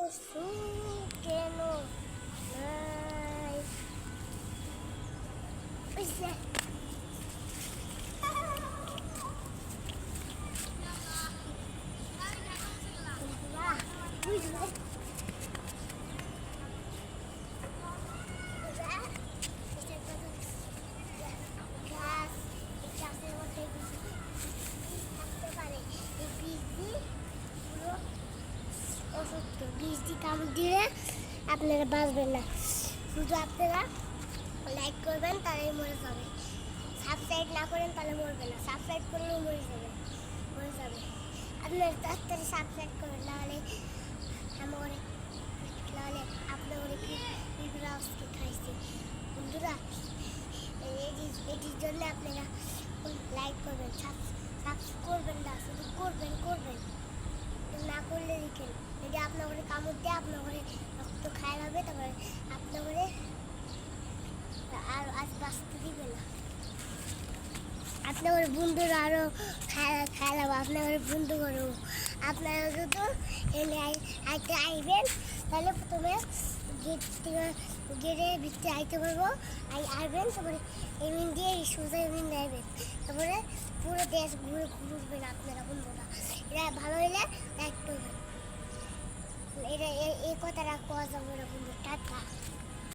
কেন নাই বুঝলে বুঝলে বীজ দিয়ে কামড় দিলে আপনারা বাঁচবেন না। শুধু আপনারা লাইক করবেন তাহলেই মরে যাবে, সাবস্ক্রাইব না করেন তাহলে মরবে না, সাবস্ক্রাইব করলেই মরে যাবে। আপনারা তাড়াতাড়ি সাবস্ক্রাইব করবেন, নাহলে আপনার আজকে খাইছে। বন্ধুরা এটির জন্য আপনারা লাইক করবেন, সাবস্ক্রাইব করবেন না, শুধু করবেন না করলে দেখেন যদি আপনার ঘরে কামড় দেয়, আপনার ঘরে রক্ত খায় হবে, তারপরে আপনার ঘরে আর আজ বাঁচতে দিবে না। আপনার ঘরে বন্ধুরা আরও খেলাবো, আপনার ঘরে বন্ধু করবো। আপনারা যদি এনে আইবেন তাহলে প্রথমে গেটে ভিতরে আইতে পারবো, আসবেন, তারপরে এমনি দিয়ে সোজা এমনি নেবেন, তারপরে পুরো দেশ ঘুরবেন আপনারা বন্ধুরা। এটা ভালো হলে লাইক করবেন। এটা এই কথাটা কথা যাবে না বন্ধু। টাটা।